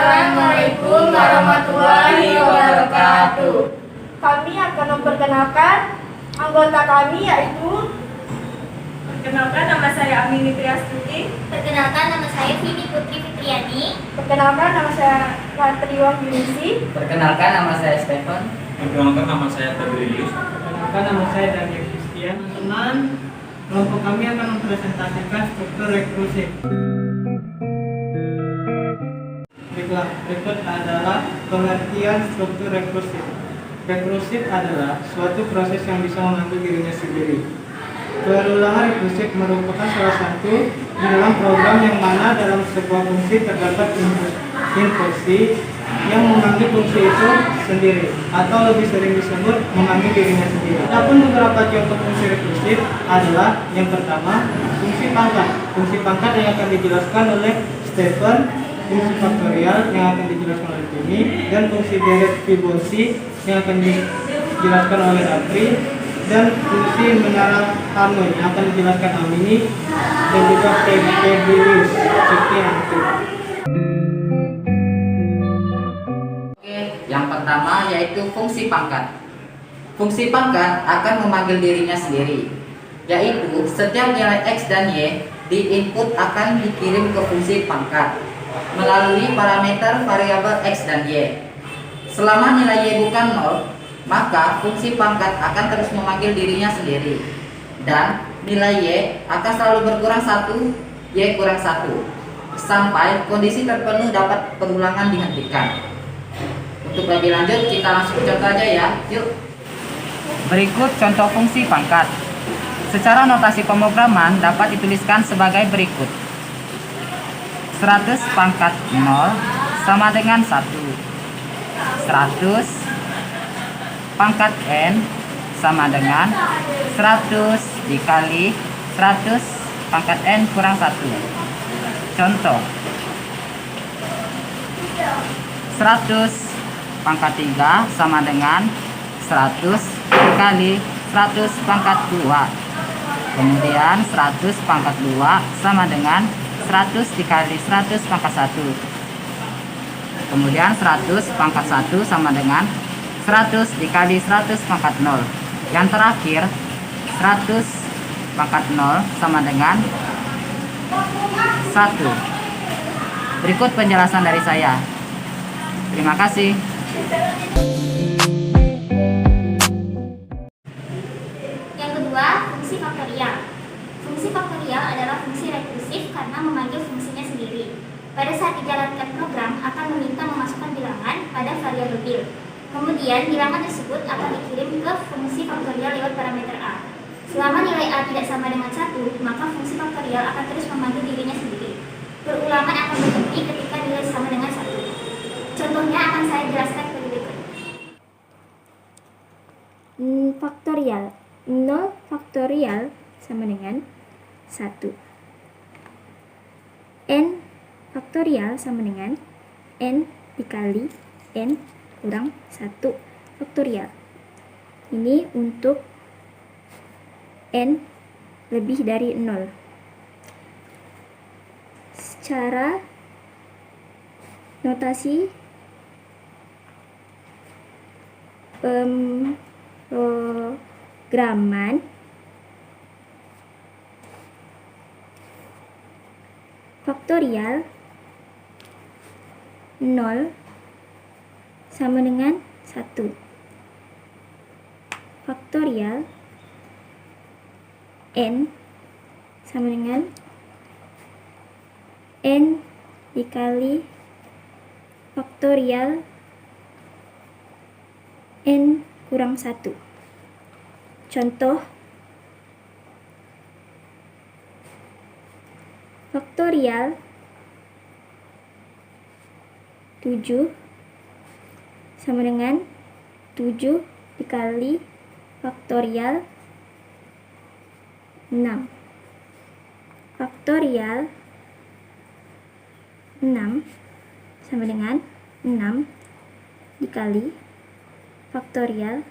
Assalamualaikum warahmatullahi wabarakatuh. Kami akan memperkenalkan anggota kami yaitu Perkenalkan, nama saya Amini Triastuti. Perkenalkan, nama saya Vini Putri Fitriani. Perkenalkan nama saya Latriwang Yunisi. Perkenalkan, nama saya Stephen. Perkenalkan, nama saya Tadrius. Perkenalkan, nama saya Daniel Christian. Teman, kelompok kami akan mempresentasikan struktur rekrusif. Baiklah, berikut adalah pengertian struktur rekrusif. Rekrusif adalah suatu proses yang bisa mengambil dirinya sendiri. Perulangan rekursif merupakan salah satu di dalam program yang mana dalam sebuah fungsi terdapat instruksi yang mengambil fungsi itu sendiri atau lebih sering disebut mengambil dirinya sendiri. Adapun beberapa contoh fungsi rekursif adalah yang pertama, fungsi pangkat. Fungsi pangkat yang akan dijelaskan oleh Stephen, fungsi faktorial yang akan dijelaskan oleh Tony, dan fungsi deret Fibonacci yang akan dijelaskan oleh Apri, dan fungsi menara Harmon yang akan dijelaskan Amini dan juga Febrillius sekian itu. Oke, yang pertama yaitu fungsi pangkat. Fungsi pangkat akan memanggil dirinya sendiri, yaitu setiap nilai X dan Y diinput akan dikirim ke fungsi pangkat melalui parameter variabel X dan Y. Selama nilai Y bukan 0, maka fungsi pangkat akan terus memanggil dirinya sendiri, dan nilai Y akan selalu berkurang 1, Y kurang 1, sampai kondisi terpenuh dapat perulangan dihentikan. Untuk lebih lanjut, kita langsung ke contoh aja ya. Yuk. Berikut contoh fungsi pangkat. Secara notasi pemrograman dapat dituliskan sebagai berikut. 100 pangkat 0 sama dengan 1. 100 pangkat N sama dengan 100 dikali 100 pangkat N kurang 1. Contoh, 100 pangkat 3 sama dengan 100 dikali 100 pangkat 2. Kemudian 100 pangkat 2 sama dengan 100 dikali 100 pangkat 1. Kemudian 100 pangkat 1 sama dengan 100 dikali 100 pangkat 0. Yang terakhir 100 pangkat 0 sama dengan 1. Berikut penjelasan dari saya. Terima kasih. Yang kedua, fungsi faktorial. Fungsi faktorial adalah fungsi rekursif karena memanggil fungsinya sendiri. Pada saat dijalankan program akan meminta memasukkan bilangan pada variabel bil. Kemudian bilangan tersebut akan dikirim ke fungsi faktorial lewat parameter A. Selama nilai A tidak sama dengan 1, maka fungsi faktorial akan terus memanggil dirinya sendiri. Perulangan akan berhenti ketika nilai sama dengan 1. Contohnya akan saya jelaskan sebagai berikut. Faktorial 0 faktorial sama dengan 1. N faktorial sama dengan N dikali N kurang 1 faktorial. Ini untuk N lebih dari 0. Secara notasi pemrograman, faktorial 0 sama dengan 1. Faktorial N sama dengan N dikali faktorial N kurang 1. Contoh, faktorial 7 sama dengan 7 dikali faktorial 6. Faktorial 6 sama dengan 6 dikali faktorial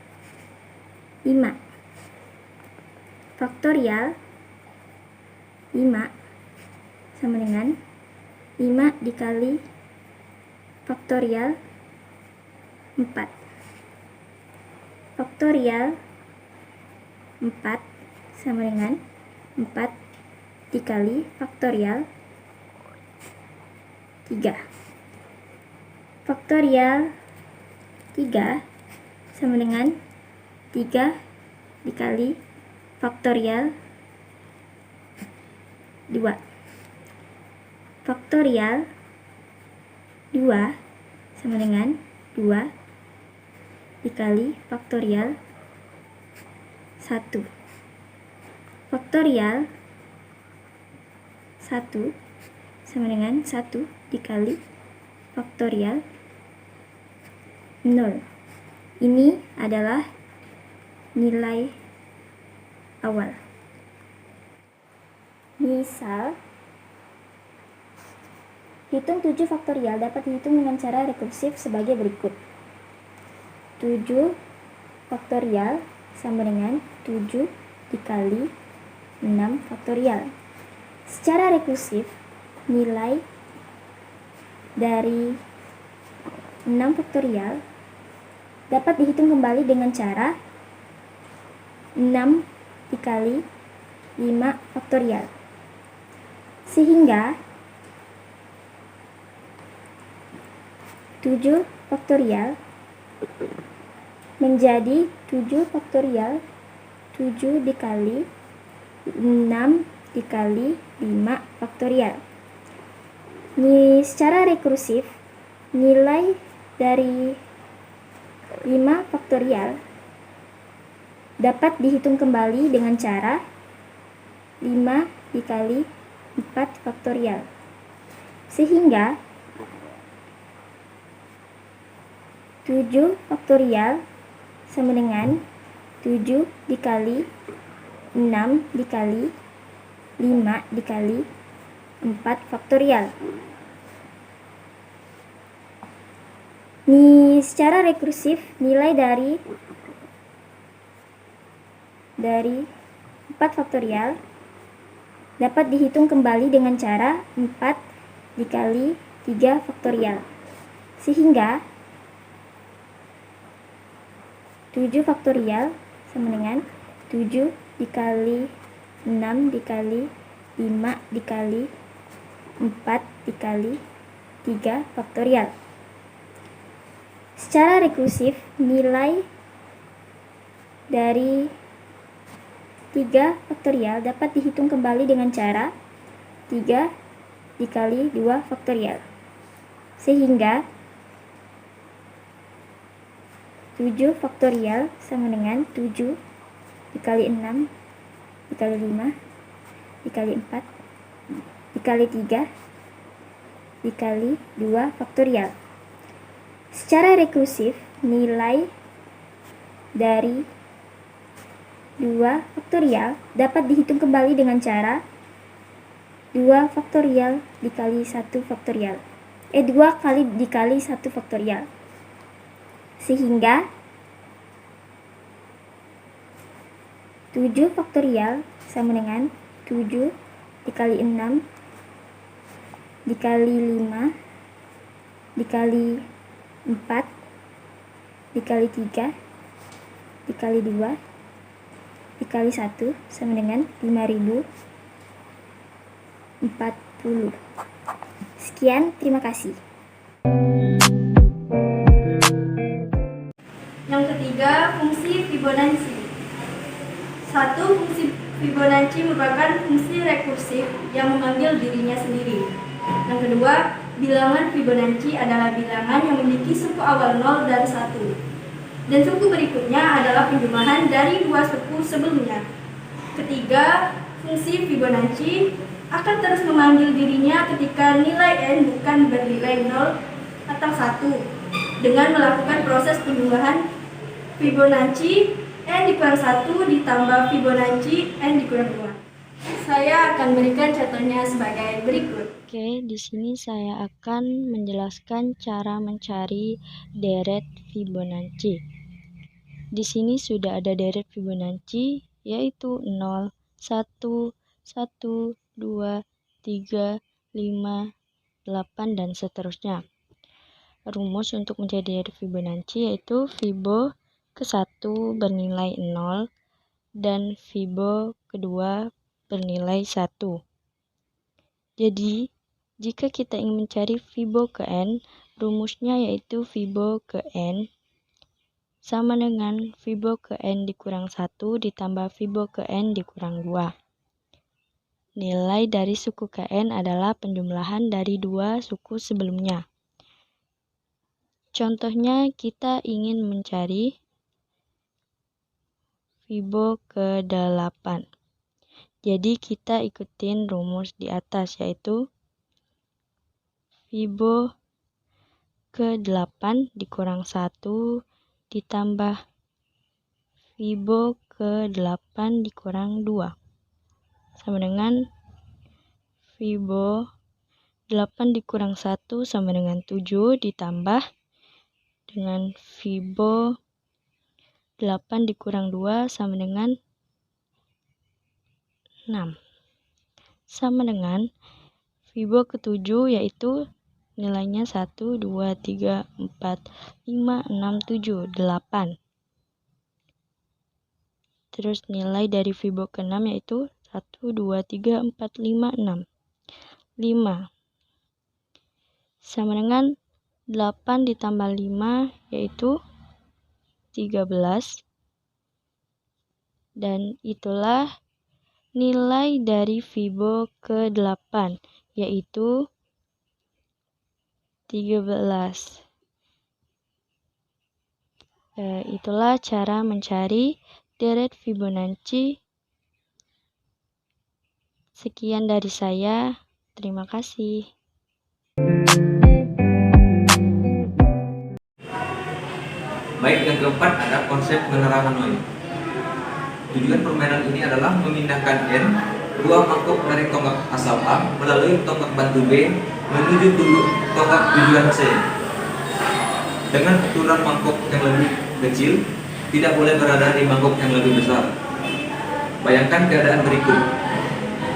5. Faktorial 5 sama dengan 5 dikali faktorial 4. Faktorial 4 sama dengan 4 dikali faktorial 3. Faktorial 3 sama dengan 3 dikali faktorial 2. Faktorial 2 sama dengan 2 dikali faktorial 1. Faktorial 1 sama dengan 1 dikali faktorial 0. Ini adalah nilai awal. Misal, hitung 7 faktorial dapat dihitung dengan cara rekursif sebagai berikut. 7 faktorial sama dengan 7 dikali 6 faktorial. Secara rekursif, nilai dari 6 faktorial dapat dihitung kembali dengan cara 6 dikali 5 faktorial. Sehingga 7 faktorial menjadi 7 faktorial 7 dikali 6 dikali 5 faktorial. Secara rekursif, nilai dari 5 faktorial dapat dihitung kembali dengan cara 5 dikali 4 faktorial. Sehingga 7 faktorial sama dengan 7 dikali 6 dikali 5 dikali 4 faktorial. Secara rekursif, nilai dari 4 faktorial dapat dihitung kembali dengan cara 4 dikali 3 faktorial. Sehingga 7 faktorial sama dengan 7 dikali 6 dikali 5 dikali 4 dikali 3 faktorial. Secara rekursif, nilai dari 3 faktorial dapat dihitung kembali dengan cara 3 dikali 2 faktorial. Sehingga 7 faktorial sama dengan 7 dikali 6 dikali 5 dikali 4 dikali 3 dikali 2 faktorial. Secara rekursif, nilai dari 2 faktorial dapat dihitung kembali dengan cara 2 faktorial dikali 1 faktorial. 2 kali dikali 1 faktorial. Sehingga 7 faktorial sama dengan 7 dikali 6 dikali 5 dikali 4 dikali 3 dikali 2 dikali 1 sama dengan 5040. Sekian, terima kasih. Yang ketiga, fungsi Fibonacci. 1. Fungsi Fibonacci merupakan fungsi rekursif yang memanggil dirinya sendiri. Yang kedua, bilangan Fibonacci adalah bilangan yang memiliki suku awal 0 dan 1. Dan suku berikutnya adalah penjumlahan dari 2 suku sebelumnya. Ketiga, fungsi Fibonacci akan terus memanggil dirinya ketika nilai n bukan bernilai 0 atau 1 dengan melakukan proses penjumlahan Fibonacci n dikurang 1 ditambah Fibonacci n dikurang 2. Saya akan berikan contohnya sebagai berikut. Oke, di sini saya akan menjelaskan cara mencari deret Fibonacci. Di sini sudah ada deret Fibonacci, yaitu 0, 1, 1, 2, 3, 5, 8, dan seterusnya. rumus untuk mencari deret Fibonacci, yaitu Fibo ke-1 bernilai 0 dan Fibo kedua bernilai 1. Jadi, jika kita ingin mencari Fibo ke N, rumusnya yaitu Fibo ke N sama dengan Fibo ke N dikurang 1 ditambah Fibo ke N dikurang 2. Nilai dari suku Kn adalah penjumlahan dari dua suku sebelumnya. Contohnya, kita ingin mencari Fibo ke-8. Jadi kita ikutin rumus di atas, yaitu Fibo ke-8 dikurang 1 ditambah Fibo ke-8 dikurang 2 sama dengan Fibo 8 dikurang 1 sama dengan 7 ditambah dengan Fibo 8 dikurang 2 sama dengan 6. Sama dengan Fibo ke-7 yaitu nilainya 1, 2, 3, 4, 5, 6, 7, 8. Terus nilai dari Fibo ke-6 yaitu 1, 2, 3, 4, 5, 6. 5. Sama dengan 8 ditambah 5 yaitu 13. Dan itulah nilai dari Fibo ke-8 yaitu 13. Itulah cara mencari deret Fibonacci. Sekian dari saya. Terima kasih. Baik, yang keempat ada konsep menara Hanoi. Tujuan permainan ini adalah memindahkan N, dua mangkok dari tonggak asal A melalui tonggak bantu B menuju tonggak tujuan C. Dengan aturan mangkok yang lebih kecil tidak boleh berada di mangkok yang lebih besar. Bayangkan keadaan berikut.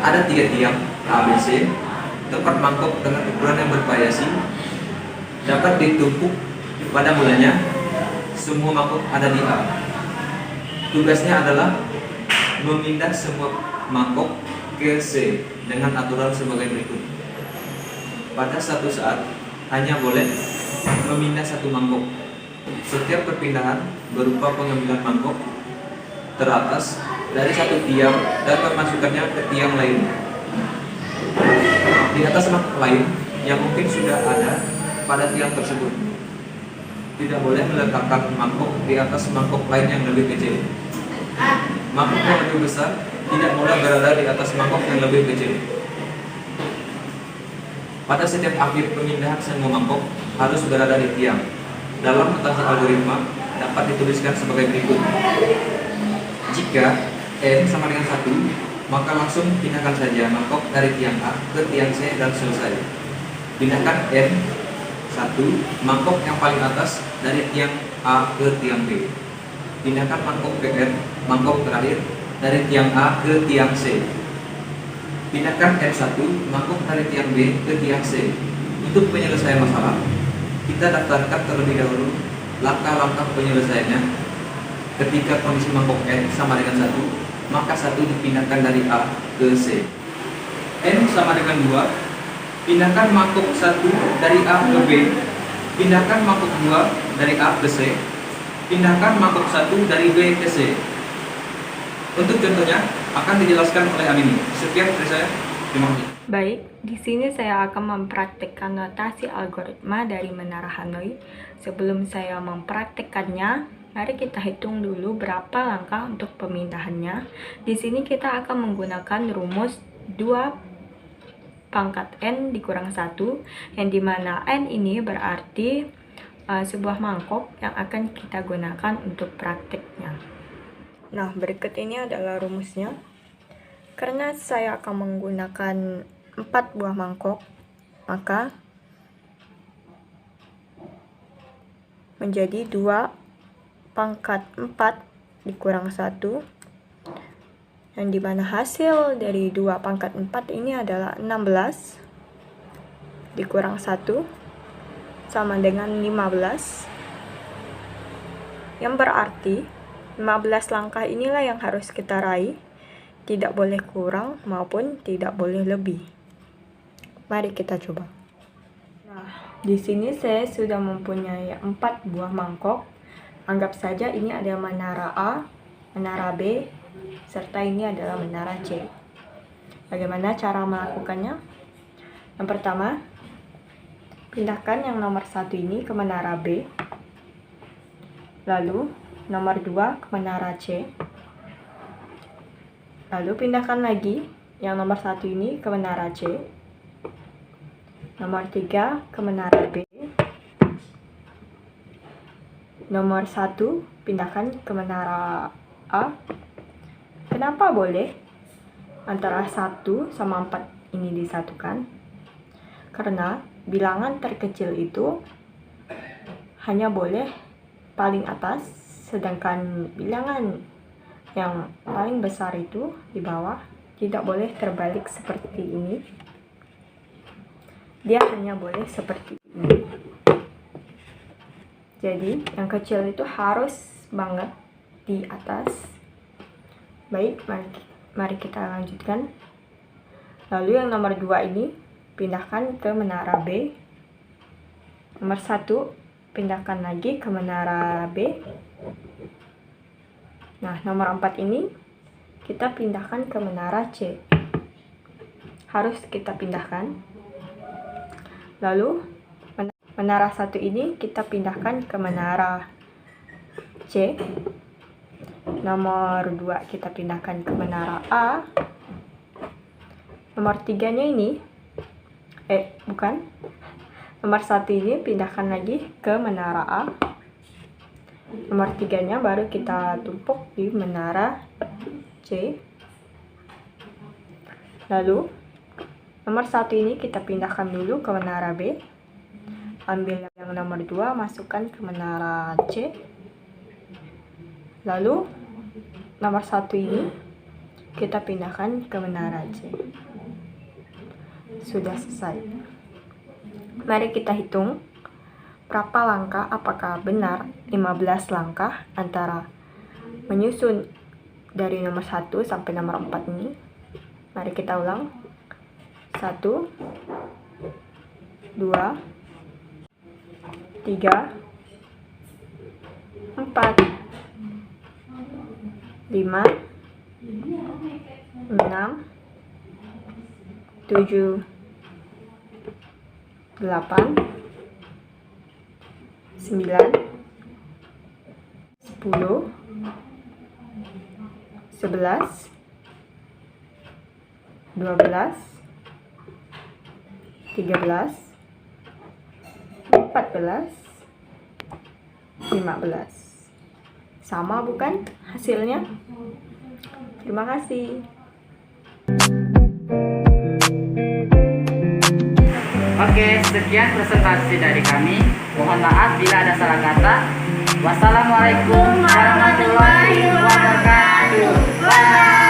Ada 3 tiang A, B, C. Tempat mangkok dengan ukuran yang bervariasi dapat ditumpuk. Pada mulanya semua mangkok ada di A. Tugasnya adalah memindah semua mangkok ke C dengan aturan sebagai berikut. Pada satu saat hanya boleh memindah satu mangkok. Setiap perpindahan berupa pengambilan mangkok teratas dari satu tiang dan memasukkannya ke tiang lain. Di atas mangkok lain yang mungkin sudah ada pada tiang tersebut. Tidak boleh meletakkan mangkok di atas mangkok lain yang lebih kecil. Mangkok yang lebih besar tidak boleh berada di atas mangkok yang lebih kecil. Pada setiap akhir pemindahan semua mangkok harus berada di tiang. Dalam notasi algoritma dapat dituliskan sebagai berikut. Jika N sama dengan 1, maka langsung pindahkan saja mangkok dari tiang A ke tiang C dan selesai. Pindahkan N 1 mangkok yang paling atas dari tiang A ke tiang B. Pindahkan mangkok ke N, mangkok terakhir dari tiang A ke tiang C. Pindahkan N1 mangkok dari tiang B ke tiang C. Untuk penyelesaian masalah, kita daftarkan terlebih dahulu langkah-langkah penyelesaiannya. Ketika kondisi mangkok N sama dengan 1, maka 1 dipindahkan dari A ke C. N sama dengan 2, pindahkan mangkok 1 dari A ke B. Pindahkan mangkok 2 dari A ke C. Pindahkan mangkok 1 dari B ke C. Untuk contohnya akan dijelaskan oleh Amini. Sekian dari saya. Terima kasih. Baik, di sini saya akan mempraktikkan notasi algoritma dari menara Hanoi. Sebelum saya mempraktikkannya, mari kita hitung dulu berapa langkah untuk pemindahannya. Di sini kita akan menggunakan rumus 2 pangkat N dikurang 1, yang dimana N ini berarti sebuah mangkok yang akan kita gunakan untuk praktiknya. Nah, berikut ini adalah rumusnya. Karena saya akan menggunakan 4 buah mangkok, maka menjadi 2 pangkat 4 dikurang 1, yang dimana hasil dari 2 pangkat 4 ini adalah 16 dikurang 1 sama dengan 15. Yang berarti 15 langkah inilah yang harus kita raih. Tidak boleh kurang maupun tidak boleh lebih. Mari kita coba. Nah, di sini saya sudah mempunyai 4 buah mangkok. Anggap saja ini ada menara A, menara B, serta ini adalah menara C. Bagaimana cara melakukannya? Yang pertama, pindahkan yang nomor 1 ini ke menara B. Lalu, nomor 2 ke menara C. Lalu, pindahkan lagi yang nomor 1 ini ke menara C. Nomor 3 ke menara B. Nomor 1 pindahkan ke menara A. Kenapa boleh antara 1 sama 4 ini disatukan? Karena bilangan terkecil itu hanya boleh paling atas, sedangkan bilangan yang paling besar itu di bawah tidak boleh terbalik seperti ini. Dia hanya boleh seperti ini. Jadi yang kecil itu harus banget di atas. Baik, mari kita lanjutkan. Lalu yang nomor 2 ini pindahkan ke menara B. Nomor 1 pindahkan lagi ke menara B. Nah, nomor 4 ini kita pindahkan ke menara C. Harus kita pindahkan. Lalu menara 1 ini kita pindahkan ke menara C. Nomor 2 kita pindahkan ke menara A. Nomor 3-nya ini nomor 1 ini pindahkan lagi ke menara A. Nomor 3-nya baru kita tumpuk di menara C. Lalu nomor 1 ini kita pindahkan dulu ke menara B. Ambil yang nomor 2, masukkan ke menara C. Lalu nomor 1 ini kita pindahkan ke menara C. Sudah selesai. Mari kita hitung berapa langkah, apakah benar 15 langkah antara menyusun dari nomor 1 sampai nomor 4 ini. Mari kita ulang. 1, 2, 3, 4, 5, 6, 7, 8, 9, 10, 11, 12, 13, 14, 15. Sama bukan hasilnya? Terima kasih. Oke, sekian presentasi dari kami. Mohon maaf bila ada salah kata. Wassalamualaikum warahmatullahi wabarakatuh. Bye.